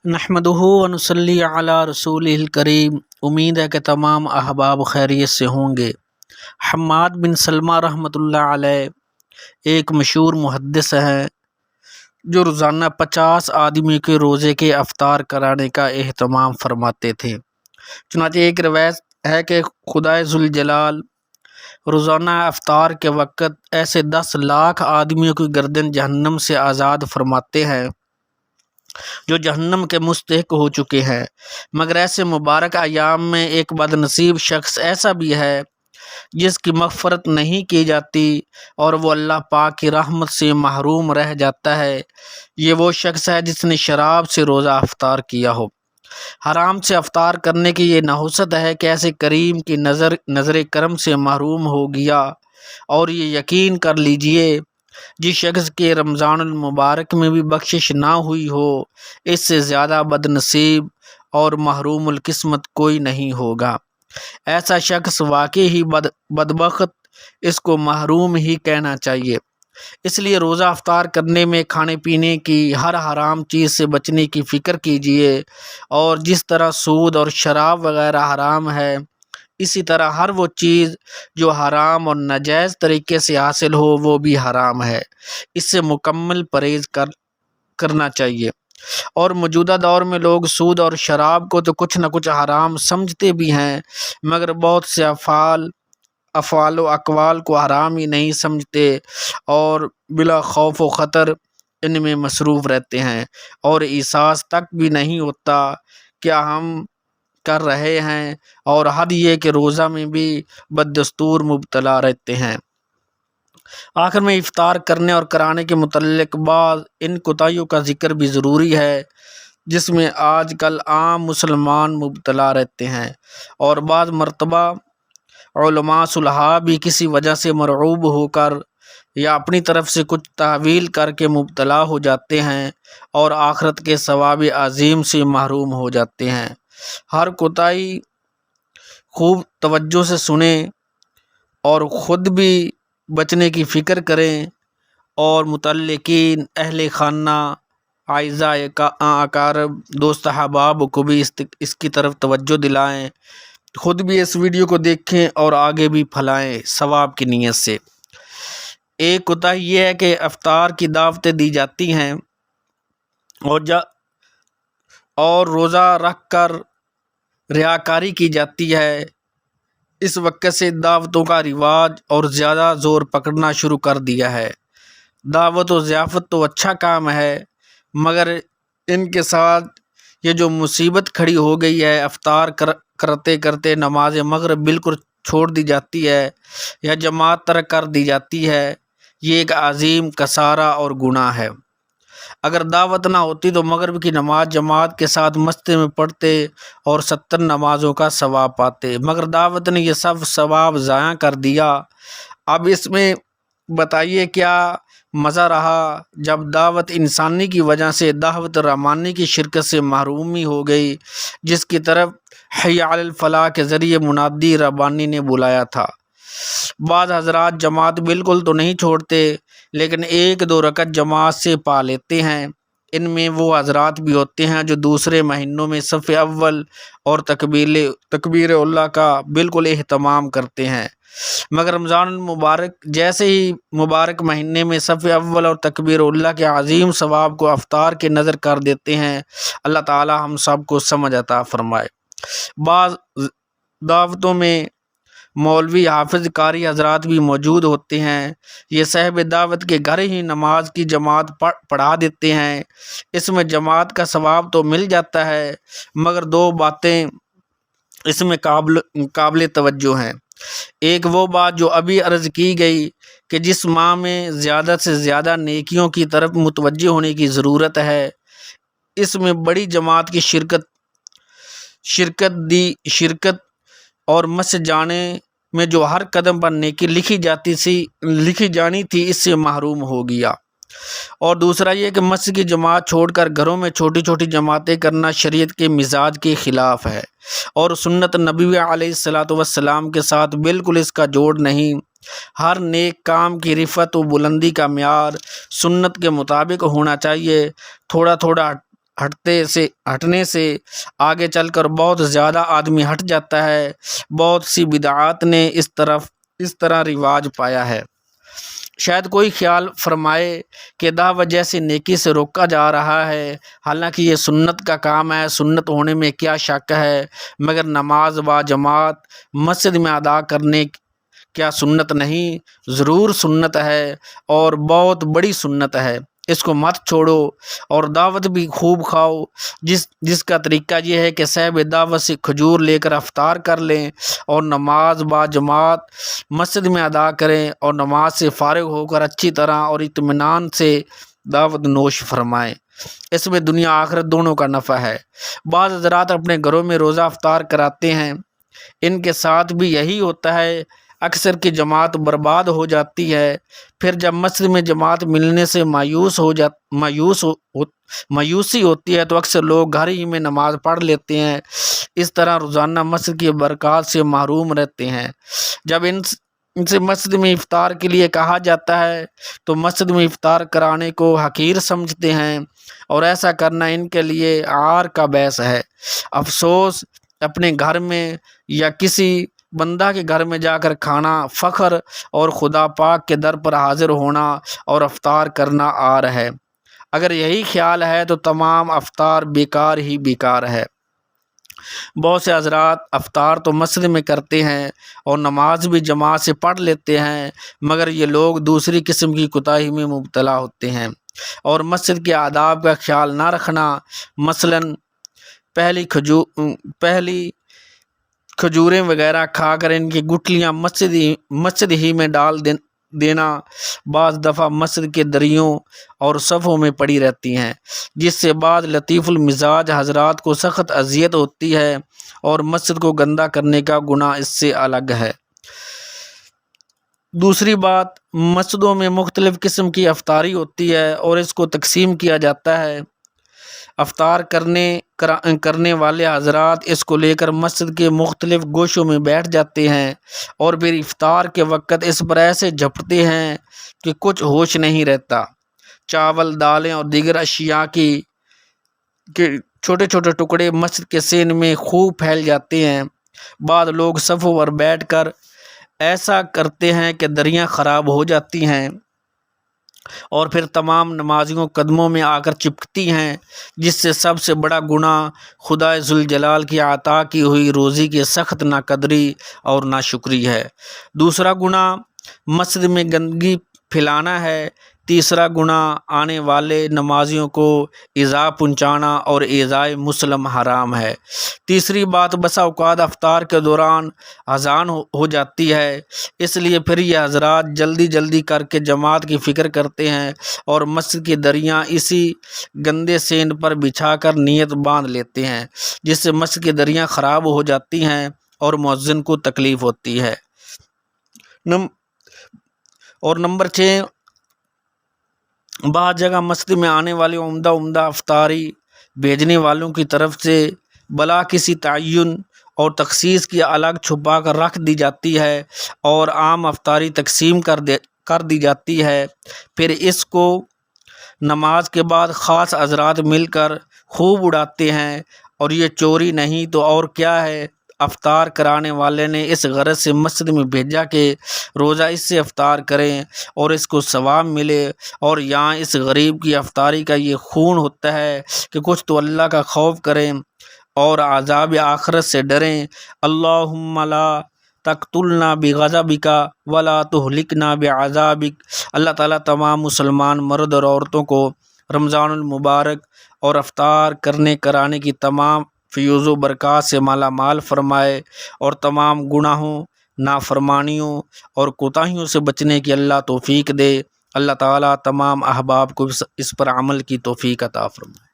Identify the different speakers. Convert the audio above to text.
Speaker 1: نحمدہ ونصلی علی رسول الکریم۔ امید ہے کہ تمام احباب خیریت سے ہوں گے۔ حماد بن سلمہ رحمۃ اللہ علیہ ایک مشہور محدث ہیں جو روزانہ 50 آدمی کے روزے کے افطار کرانے کا اہتمام فرماتے تھے۔ چنانچہ ایک روایت ہے کہ خدائے ذوالجلال روزانہ افطار کے وقت ایسے 10 لاکھ آدمیوں کی گردن جہنم سے آزاد فرماتے ہیں جو جہنم کے مستحق ہو چکے ہیں، مگر ایسے مبارک ایام میں ایک بد نصیب شخص ایسا بھی ہے جس کی مغفرت نہیں کی جاتی اور وہ اللہ پاک کی رحمت سے محروم رہ جاتا ہے۔ یہ وہ شخص ہے جس نے شراب سے روزہ افطار کیا ہو۔ حرام سے افطار کرنے کی یہ نحوست ہے کہ ایسے کریم کی نظر کرم سے محروم ہو گیا، اور یہ یقین کر لیجئے جس شخص کے رمضان المبارک میں بھی بخشش نہ ہوئی ہو، اس سے زیادہ بد نصیب اور محروم القسمت کوئی نہیں ہوگا۔ ایسا شخص واقعی ہی بدبخت، اس کو محروم ہی کہنا چاہیے۔ اس لیے روزہ افطار کرنے میں کھانے پینے کی ہر حرام چیز سے بچنے کی فکر کیجیے، اور جس طرح سود اور شراب وغیرہ حرام ہے، اسی طرح ہر وہ چیز جو حرام اور ناجائز طریقے سے حاصل ہو وہ بھی حرام ہے۔ اس سے مکمل پرہیز کرنا چاہیے۔ اور موجودہ دور میں لوگ سود اور شراب کو تو کچھ نہ کچھ حرام سمجھتے بھی ہیں، مگر بہت سے افعال و اقوال کو حرام ہی نہیں سمجھتے اور بلا خوف و خطر ان میں مصروف رہتے ہیں، اور احساس تک بھی نہیں ہوتا کیا ہم کر رہے ہیں، اور حد یہ کہ روزہ میں بھی بددستور مبتلا رہتے ہیں۔ آخر میں افطار کرنے اور کرانے کے متعلق بعض ان کوتاہیوں کا ذکر بھی ضروری ہے جس میں آج کل عام مسلمان مبتلا رہتے ہیں، اور بعض مرتبہ علماء صلحاء بھی کسی وجہ سے مرعوب ہو کر یا اپنی طرف سے کچھ تحویل کر کے مبتلا ہو جاتے ہیں اور آخرت کے ثواب عظیم سے محروم ہو جاتے ہیں۔ ہر کوتاہی خوب توجہ سے سنیں اور خود بھی بچنے کی فکر کریں، اور متعلقین، اہل خانہ، اعزائے اقارب، دوست احباب کو بھی اس کی طرف توجہ دلائیں۔ خود بھی اس ویڈیو کو دیکھیں اور آگے بھی پھیلائیں ثواب کی نیت سے۔ ایک کوتاہی یہ ہے کہ افطار کی دعوتیں دی جاتی ہیں اور روزہ رکھ کر ریاکاری کی جاتی ہے۔ اس وقت سے دعوتوں کا رواج اور زیادہ زور پکڑنا شروع کر دیا ہے۔ دعوت و ضیافت تو اچھا کام ہے، مگر ان کے ساتھ یہ جو مصیبت کھڑی ہو گئی ہے، افطار کرتے کرتے نماز مغرب بالکل چھوڑ دی جاتی ہے یا جماعت ترک کر دی جاتی ہے، یہ ایک عظیم کسارہ اور گناہ ہے۔ اگر دعوت نہ ہوتی تو مغرب کی نماز جماعت کے ساتھ مسجد میں پڑھتے اور 70 نمازوں کا ثواب پاتے، مگر دعوت نے یہ سب ثواب ضائع کر دیا۔ اب اس میں بتائیے کیا مزہ رہا جب دعوت انسانی کی وجہ سے دعوت رحمانی کی شرکت سے محرومی ہو گئی، جس کی طرف حی علی الفلاح کے ذریعے منادی ربانی نے بلایا تھا۔ بعض حضرات جماعت بالکل تو نہیں چھوڑتے، لیکن 1-2 رکعت جماعت سے پا لیتے ہیں۔ ان میں وہ حضرات بھی ہوتے ہیں جو دوسرے مہینوں میں صف اول اور تکبیر اللہ کا بالکل اہتمام کرتے ہیں، مگر رمضان المبارک جیسے ہی مبارک مہینے میں صف اول اور تکبیر اللہ کے عظیم ثواب کو افطار کے نظر کر دیتے ہیں۔ اللہ تعالی ہم سب کو سمجھ عطا فرمائے۔ بعض دعوتوں میں مولوی حافظ قاری حضرات بھی موجود ہوتے ہیں۔ یہ صاحب دعوت کے گھر ہی نماز کی جماعت پڑھا دیتے ہیں۔ اس میں جماعت کا ثواب تو مل جاتا ہے، مگر 2 باتیں اس میں قابل توجہ ہیں۔ ایک وہ بات جو ابھی عرض کی گئی کہ جس ماہ میں زیادہ سے زیادہ نیکیوں کی طرف متوجہ ہونے کی ضرورت ہے، اس میں بڑی جماعت کی شرکت اور مسجد جانے میں جو ہر قدم پر نیکی لکھی جانی تھی، اس سے محروم ہو گیا۔ اور دوسرا یہ کہ مسجد کی جماعت چھوڑ کر گھروں میں چھوٹی چھوٹی جماعتیں کرنا شریعت کے مزاج کے خلاف ہے، اور سنت نبوی علیہ السلام کے ساتھ بالکل اس کا جوڑ نہیں۔ ہر نیک کام کی رفعت و بلندی کا معیار سنت کے مطابق ہونا چاہیے۔ تھوڑا تھوڑا ہٹنے سے آگے چل کر بہت زیادہ آدمی ہٹ جاتا ہے۔ بہت سی بدعات نے اس طرح رواج پایا ہے۔ شاید کوئی خیال فرمائے کہ دعوت جیسی نیکی سے روکا جا رہا ہے، حالانکہ یہ سنت کا کام ہے، سنت ہونے میں کیا شک ہے، مگر نماز با جماعت مسجد میں ادا کرنے کیا سنت نہیں؟ ضرور سنت ہے، اور بہت بڑی سنت ہے، اس کو مت چھوڑو، اور دعوت بھی خوب کھاؤ، جس کا طریقہ یہ ہے کہ صاحب دعوت سے کھجور لے کر افطار کر لیں اور نماز با جماعت مسجد میں ادا کریں، اور نماز سے فارغ ہو کر اچھی طرح اور اطمینان سے دعوت نوش فرمائیں۔ اس میں دنیا آخرت دونوں کا نفع ہے۔ بعض حضرات اپنے گھروں میں روزہ افطار کراتے ہیں، ان کے ساتھ بھی یہی ہوتا ہے، اکثر کی جماعت برباد ہو جاتی ہے۔ پھر جب مسجد میں جماعت ملنے سے مایوسی ہوتی ہے تو اکثر لوگ گھر ہی میں نماز پڑھ لیتے ہیں، اس طرح روزانہ مسجد کی برکات سے محروم رہتے ہیں۔ جب ان سے مسجد میں افطار کے لیے کہا جاتا ہے تو مسجد میں افطار کرانے کو حقیر سمجھتے ہیں، اور ایسا کرنا ان کے لیے عار کا باعث ہے۔ افسوس، اپنے گھر میں یا کسی بندہ کے گھر میں جا کر کھانا فخر اور خدا پاک کے در پر حاضر ہونا اور افطار کرنا عار ہے۔ اگر یہی خیال ہے تو تمام افطار بیکار ہی بیکار ہے۔ بہت سے حضرات افطار تو مسجد میں کرتے ہیں اور نماز بھی جماعت سے پڑھ لیتے ہیں، مگر یہ لوگ دوسری قسم کی کوتاہی میں مبتلا ہوتے ہیں اور مسجد کے آداب کا خیال نہ رکھنا، مثلاً پہلی کھجوریں وغیرہ کھا کر ان کی گٹلیاں مسجد ہی میں ڈال دینا، بعض دفعہ مسجد کے دریوں اور صفوں میں پڑی رہتی ہیں، جس سے بعض لطیف المزاج حضرات کو سخت اذیت ہوتی ہے، اور مسجد کو گندہ کرنے کا گناہ اس سے الگ ہے۔ دوسری بات، مسجدوں میں مختلف قسم کی افطاری ہوتی ہے اور اس کو تقسیم کیا جاتا ہے۔ افطار کرنے والے حضرات اس کو لے کر مسجد کے مختلف گوشوں میں بیٹھ جاتے ہیں اور پھر افطار کے وقت اس پر ایسے جھپٹتے ہیں کہ کچھ ہوش نہیں رہتا۔ چاول، دالیں اور دیگر اشیاء کے چھوٹے چھوٹے ٹکڑے مسجد کے صحن میں خوب پھیل جاتے ہیں۔ بعض لوگ صفوں پر بیٹھ کر ایسا کرتے ہیں کہ دریاں خراب ہو جاتی ہیں اور پھر تمام نمازیوں قدموں میں آ کر چپکتی ہیں، جس سے سب سے بڑا گناہ خدا ذوالجلال کی عطا کی ہوئی روزی کی سخت ناقدری اور ناشکری ہے۔ دوسرا گناہ مسجد میں گندگی پھیلانا ہے۔ تیسرا گناہ آنے والے نمازیوں کو ایذا پہنچانا اور ایذائے مسلم حرام ہے۔ تیسری بات، بسا اوقات افطار کے دوران اذان ہو جاتی ہے، اس لیے پھر یہ حضرات جلدی کر کے جماعت کی فکر کرتے ہیں اور مسجد کی دریاں اسی گندے صحن پر بچھا کر نیت باندھ لیتے ہیں، جس سے مسجد کی دریاں خراب ہو جاتی ہیں اور مؤذن کو تکلیف ہوتی ہے۔ اور نمبر 6، بعض جگہ مسجد میں آنے والی عمدہ افطاری بھیجنے والوں کی طرف سے بلا کسی تعین اور تخصیص کی الگ چھپا کر رکھ دی جاتی ہے اور عام افطاری تقسیم کر دی جاتی ہے۔ پھر اس کو نماز کے بعد خاص حضرات مل کر خوب اڑاتے ہیں، اور یہ چوری نہیں تو اور کیا ہے۔ افطار کرانے والے نے اس غرض سے مسجد میں بھیجا کہ روزہ اس سے افطار کریں اور اس کو ثواب ملے، اور یہاں اس غریب کی افطاری کا یہ خون ہوتا ہے کہ کچھ تو اللہ کا خوف کریں اور عذاب آخرت سے ڈریں۔ اللہم لا تقتلنا بغضبک ولا تہلکنا بعذابک۔ اللہ تعالیٰ تمام مسلمان مرد اور عورتوں کو رمضان المبارک اور افطار کرانے کی تمام فیوز و برکات سے مالا مال فرمائے، اور تمام گناہوں، نافرمانیوں اور کوتاہیوں سے بچنے کی اللہ توفیق دے۔ اللہ تعالیٰ تمام احباب کو اس پر عمل کی توفیق عطا فرمائے۔